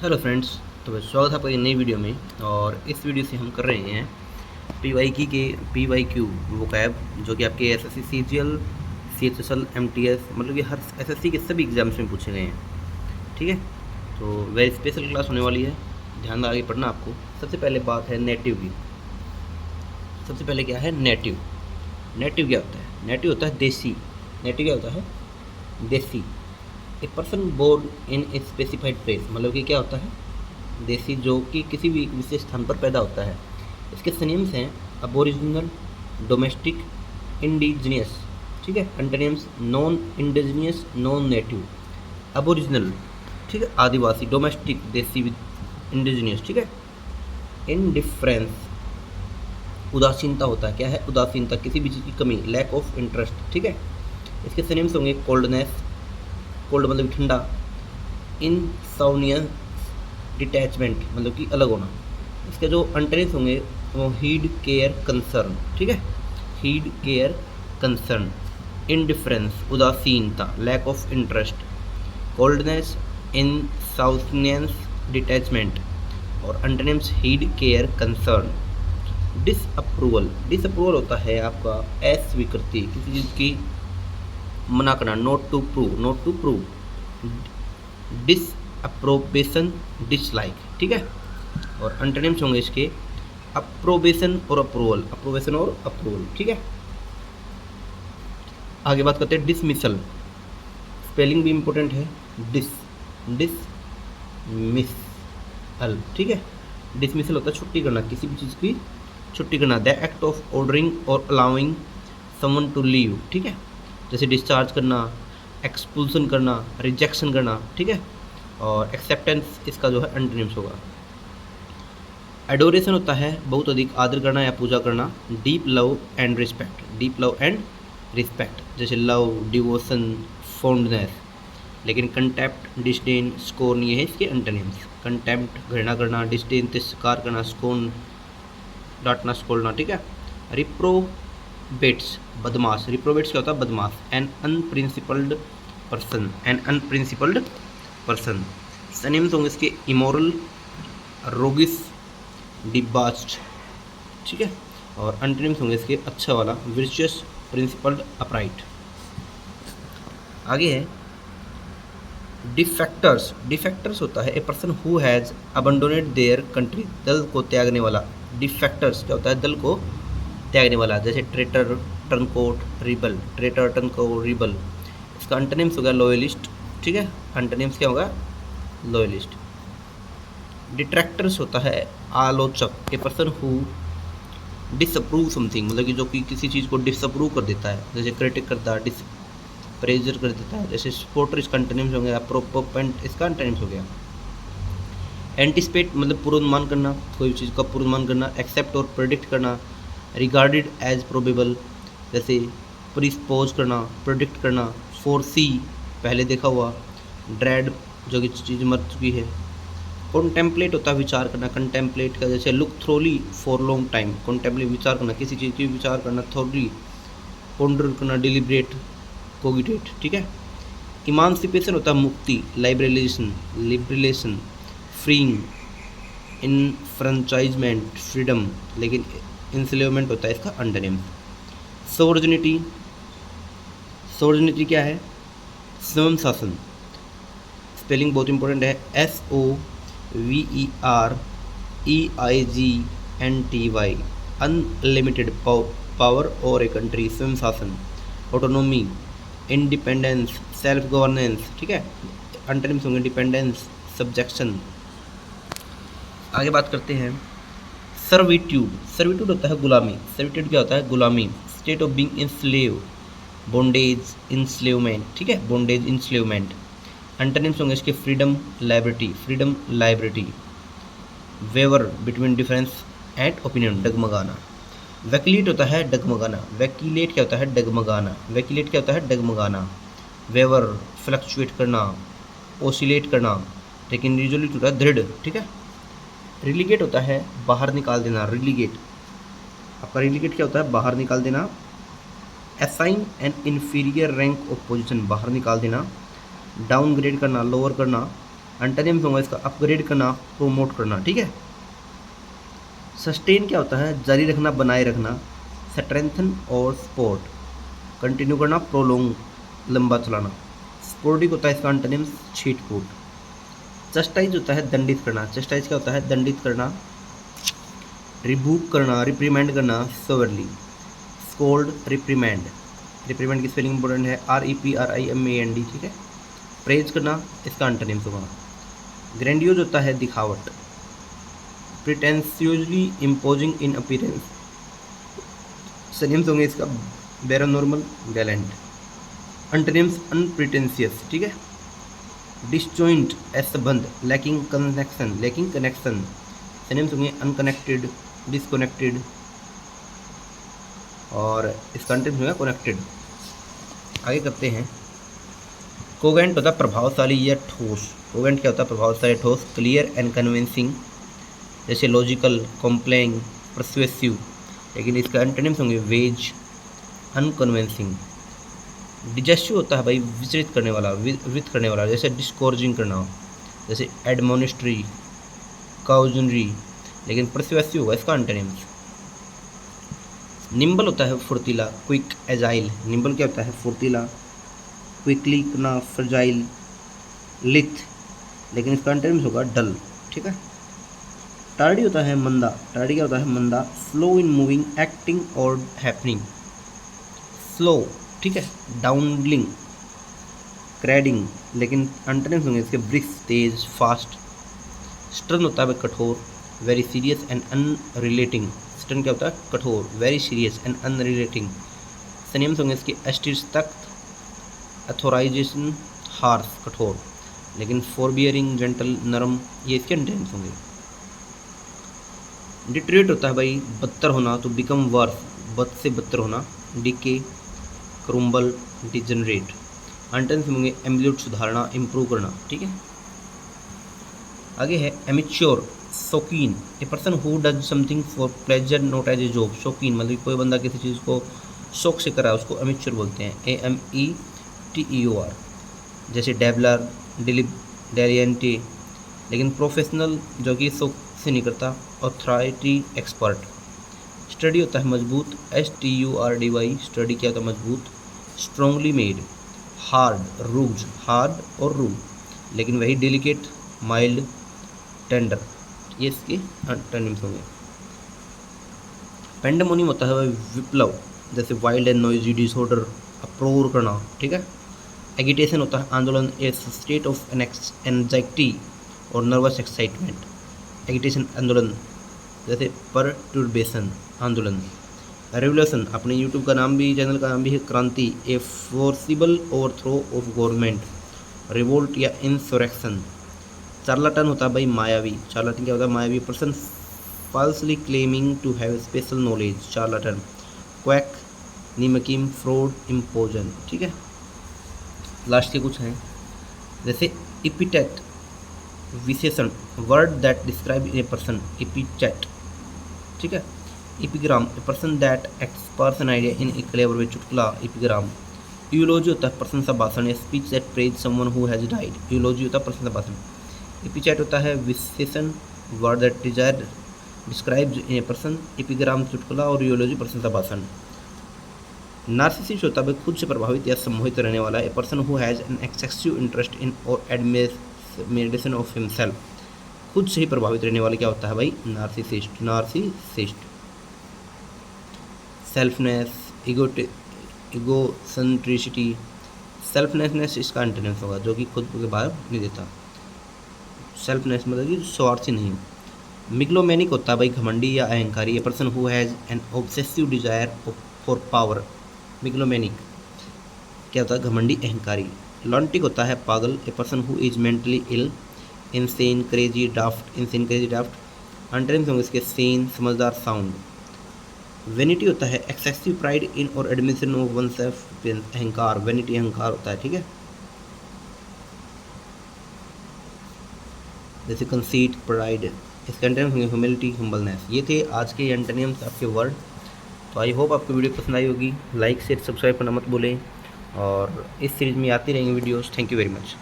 Hello friends. तो स्वागत है आपका एक नई वीडियो में। और इस वीडियो से हम कर रहे हैं पी वाई क्यू वोकैब, जो कि आपके एसएससी सीजीएल सीएचएसएल एमटीएस मतलब कि हर एसएससी के सभी एग्जाम्स में पूछे गए हैं। ठीक है, तो वेरी स्पेशल क्लास होने वाली है, ध्यान आगे पढ़ना आपको। सबसे पहले बात है नेटिव की। सबसे पहले क्या है नेटिव। नेटिव क्या होता है? नेटिव होता है देसी। नेटिव क्या होता है? Desi. A person born in a specified place, मतलब कि क्या होता है देसी, जो कि किसी भी विशेष स्थान पर पैदा होता है। इसके सिनोनिम्स हैं अबोरिजिनल, डोमेस्टिक, इंडिजिनियस। ठीक है, antonyms non indigenous, non native. Aboriginal, ठीक है, आदिवासी। डोमेस्टिक, देसी विद इंडिजिनियस। ठीक है। इनडिफरेंस, उदासीनता होता है। क्या है? उदासीनता, किसी भी चीज़ की कमी, लैक ऑफ इंटरेस्ट। ठीक है। इसके सिनोनिम्स होंगे कोल्डनेस, कोल्ड मतलब ठंडा। इनसोनियस, डिटैचमेंट मतलब कि अलग होना। इसके जो एंटोनिम्स होंगे वो हीड, केयर, कंसर्न। ठीक है, हीड, केयर, कंसर्न। इनडिफरेंस, उदासीनता, lack of interest. Coldness, insouciance, detachment. और antonyms heed, care, concern. Disapproval, disapproval होता है आपका अस्वीकृति, किसी चीज़ की मना करना। Not to prove, not to prove. Disapprobation, dislike. ठीक है। और एंटोनिम्स होंगे इसके अप्रोबेशन और अप्रूवल, अप्रोबेशन और अप्रूवल। ठीक है। आगे बात करते हैं डिसमिसल। स्पेलिंग भी इम्पोर्टेंट है। Dis dismissal. ठीक है। डिसमिसल होता है छुट्टी करना, किसी भी चीज़ की छुट्टी करना। द एक्ट ऑफ ऑर्डरिंग और अलाउइंग समवन टू लीव। ठीक है, जैसे डिस्चार्ज करना, एक्सपुल्सन करना, रिजेक्शन करना। ठीक है। और एक्सेप्टेंस इसका जो है एंटोनिम्स होगा। एडोरेशन होता है बहुत अधिक आदर करना या पूजा करना। Deep love and respect, deep love and respect, जैसे लव, डिवोशन, फॉन्डनेस। लेकिन कंटेम्प्ट, डिस्डेन, स्कोर्न, ये है इसके एंटोनिम्स। कंटेम्प्ट घृणा करना, डिस्डेन तिरस्कार करना, स्कोर्न डांटना, स्कोलना। ठीक है। रिप्रोबेट्स, बदमाश। रिप्रोबेट्स क्या होता है? बदमाश। An unprincipled person, an unprincipled person. Synonyms होंगे इसके इमोरल, रोगिस, डिबास्ट। ठीक है। और एंटोनिम्स होंगे इसके अच्छा वाला, विर्चुअस, प्रिंसिपल्ड, अपराइट। आगे है डिफेक्टर्स। डिफेक्टर्स होता है a person who has abandoned their country, दल को त्यागने वाला। डिफेक्टर्स क्या होता है? दल को त्यागने वाला, जैसे traitor, turncoat, rebel. Traitor, turncoat, rebel. इसका एंटोनिम्स होगा लॉयलिस्ट। ठीक है, एंटोनिम्स क्या होगा? लॉयलिस्ट। डिट्रैक्टर्स होता है आलोचक, ए पर्सन हु डिसअप्रूव समथिंग, मतलब कि जो कि किसी चीज़ को डिसअप्रूव कर देता है, जैसे क्रिटिक करता है, डिसप्रेजर कर देता है। जैसे सपोर्टर, इसका एंटोनिम्स हो गया प्रोपोपेंट, इसका एंटोनिम्स हो गया। एंटिसिपेट मतलब पूर्वानुमान करना, कोई चीज़ का पूर्वानुमान करना। एक्सेप्ट और प्रेडिक्ट करना। रिगार्डेड एज प्रोबेबल, जैसे प्रिसपोज करना, प्रेडिक्ट करना। फोरसी, पहले देखा हुआ। ड्रेड, जो कि चीज़ मर चुकी है। कॉन्टेम्पलेट होता है विचार करना। कंटेम्पलेट का जैसे look thoroughly for long time. Contemplate विचार करना, किसी चीज़ की विचार करना। थ्रोली, पोंडर करना, डिलिब्रेट, कोगिटेट। ठीक है। इमांसिपेशन होता है मुक्ति। लाइब्रेलाइजेशन, लिबरेलेशन, फ्रीइंग, इनफ्रेंचाइजमेंट, फ्रीडम। लेकिन इंस्लेवमेंट होता है इसका एंटोनिम। सोवर्जिनिटी, सोवर्जिनिटी क्या है? स्वयं शासन। स्पेलिंग बहुत इंपॉर्टेंट है। SOVEREIGNTY, अनलिमिटेड पावर और ए कंट्री, स्वयं शासन। Autonomy, independence, self governance. ठीक है। एंटोनिम्स होंगे डिपेंडेंस, सब्जेक्शन। आगे बात करते हैं सर्विट्यूड। सर्विट्यूड होता है गुलामी। सर्विट्यूड क्या होता है? गुलामी। State of being enslaved, bondage, enslavement. ठीक है, बॉन्डेज, इंस्लेवमेंट। एंटोनिम्स होंगे इसके freedom, liberty, freedom, liberty. Waver, between difference and opinion, डगमगाना। वैक्यूलेट होता है डगमगाना। वैक्यूलेट क्या होता है? डगमगाना। वैक्यूलेट क्या होता है? डगमगाना। वेवर, फ्लक्चुएट करना, ओसिलेट करना। लेकिन रिजोल्यूट होता है दृढ़। ठीक है। रिलीगेट होता है बाहर निकाल देना। रिलीगेट, आपका रिलीगेट क्या होता है? बाहर निकाल देना। Assign N inferior rank of position, बाहर निकाल देना। डाउनग्रेड करना, लोअर करना। एंटोनिम्स होंगे इसका अपग्रेड करना, प्रोमोट करना, ठीक है। सस्टेन क्या होता है, जारी रखना, बनाए रखना। स्ट्रेंथन और सपोर्ट, कंटिन्यू करना, प्रोलोंग, लंबा चलाना। स्पोर्टिक होता है इसका एंटोनिम्स छीट फूट। चस्टाइज होता है दंडित करना, चस्टाइज क्या होता है, दंडित करना। रिबूक करना, रिप्रीमेंड करना, सेवरली। स्कोल्ड, रिप्रीमेंड, रिप्रीमेंड की स्पेलिंग इंपॉर्टेंट है, REPRIMAND, ठीक है। प्रेज करना इसका एंटोनिम्स होगा। ग्रैंडियोज होता है दिखावट। प्रिटेंशियसली इम्पोजिंग इन अपीयरेंस, सिनोनिम्स होंगे इसका बैरन, नॉर्मल, गैलेंट। एंटोनिम्स अनप्रिटेंशियस, ठीक है। डिसजॉइंट, असंबद्ध, lacking connection, lacking connection, synonyms होंगे अनकनेक्टेड, डिसकनेक्टेड, और इसका एंटोनिम्स होगा कनेक्टेड। आगे करते हैं। कोगेंट होता है प्रभावशाली या ठोस। कोगेंट क्या होता है, प्रभावशाली, ठोस। क्लियर एंड कन्विंसिंग, जैसे लॉजिकल, कॉम्प्लेइंग, परसुएसिव, लेकिन इसका एंटोनिम्स होंगे वेज, अनकन्विंसिंग। डिजेस्टिव होता है भाई विचलित करने वाला, वित करने वाला, जैसे डिस्कोर्जिंग करना, जैसे एडमोनिस्ट्री, काउजनरी, लेकिन परसुएसिव होगा इसका एंटोनिम्स। निम्बल होता है फुर्तीला, क्विक, एजाइल। निम्बल क्या होता है, फुर्तीला, क्विकली करना, फ्रजाइल, लिथ, लेकिन इसका एंटोनिम्स होगा डल, ठीक है। टार्डी होता है मंदा, टार्डी क्या होता है, मंदा। स्लो इन मूविंग, एक्टिंग और हैपनिंग, स्लो, ठीक है। डाउनलिंग, क्रैडिंग, लेकिन एंटोनिम्स होंगे इसके ब्रिस्क, तेज, फास्ट। स्टर्न होता है कठोर, वेरी सीरियस एंड अनरिलेटिंग। स्टर्न क्या होता है, कठोर, वेरी सीरियस एंड अनरिलेटिंग। सिनोनिम्स होंगे इसके एस्टिस, तख्त, अथोराइजेशन, हार्श, कठोर, लेकिन फॉरबियरिंग, जेंटल, नरम, ये इसके एंटोनिम्स होंगे। डिट्रेट होता है भाई बदतर होना, तो बिकम वर्स, बद से बदतर होना। DK, क्रुम्बल, degenerate. एंटोनिम्स होंगे एम्बिल्यूट, सुधारना, इम्प्रूव करना, ठीक है। आगे है एमेच्योर, शौकीन, a person who does something for pleasure not as a job. शौकीन मतलब कोई बंदा किसी चीज़ को शौक से करा है उसको एमेच्योर बोलते हैं, AMETEOR। जैसे डेवलर, डेलियंटी, लेकिन प्रोफेशनल जो कि शौक से नहीं करता। Authority, expert. स्टडी होता है मजबूत, STURDY, स्टडी क्या होता है, मजबूत। स्ट्रांगली मेड, हार्ड, रूज, हार्ड और रू, लेकिन वही डेलिकेट, माइल्ड, टेंडर, ये इसके एंटोनिम्स होंगे। पेंडेमोनियम होता है विप्लव, जैसे वाइल्ड एंड नॉइजी, डिसऑर्डर, अप्रोर करना, ठीक है। एगिटेशन होता है आंदोलन, ए स्टेट ऑफ एंजाइटी और नर्वस एक्साइटमेंट। एगिटेशन आंदोलन, जैसे परटुर्बेशन, आंदोलन। रेवोल्यूशन, अपने यूट्यूब का नाम भी, चैनल का नाम भी है क्रांति, a forcible overthrow of government, revolt या इंसुरेक्शन। चार्लाटन होता है भाई मायावी, चार्लाटन क्या होता है, मायावी person falsely claiming to have special knowledge, charlatan. Quack, निमकीम, फ्रॉड, इम्पोजन, ठीक है। लास्ट के कुछ हैं, जैसे इपिटेट, विशेषण, word that describe a person, epithet, ठीक है। Epigram, a person that expresses an idea in a clever way, चुटकुला, एपिग्राम। यूलॉजी होता है प्रशंसा भाषण, a speech that praise someone who has died, eulogy होता है प्रशंसा भाषण। एपिचैट होता है विशेषण, word that describes a person, epigram चुटकुला और यूलॉजी प्रशंसा भाषण। नार्सिसिस्ट होता है खुद से प्रभावित या सम्मोहित रहने वाला, ए person who has an excessive interest in और एडमिरेशन ऑफ हिमसेल्फ, खुद से ही प्रभावित रहने वाले क्या होता है भाई, नार्सिसिस्ट, नार्सिसिस्ट। सेल्फनेस, इगोसेंट्रिसिटी, सेल्फनेसनेस इसका एंटोनिम्स होगा, जो कि खुद के बाहर नहीं देता। सेल्फनेस मतलब कि स्वार्थी नहीं। मिग्लोमैनिक होता है भाई घमंडी या अहंकारी, a person who has an obsessive desire for power, megalomaniac क्या होता है, घमंडी, अहंकारी। लॉन्टिक होता है पागल, a person who is mentally ill, insane, crazy, daft, insane, crazy, daft. Antonyms होंगे इसके सेन, समझदार, साउंड। वेनिटी होता है एक्सेसिव प्राइड इन और एडमिशन ऑफ वन सेल्फ, अहंकार, वेनिटी अहंकार होता है, ठीक है। जैसे कंसीट, प्राइड, इसके एंटोनिम्स होंगे ह्यूमिलिटी, हम्बलनेस। ये थे आज के एंटोनिम्स आपके वर्ड। तो आई होप आपको वीडियो पसंद आई होगी। लाइक शेयर सब्सक्राइब करना मत भूलें, और इस सीरीज़ में आती रहेंगी videos. Thank you very much.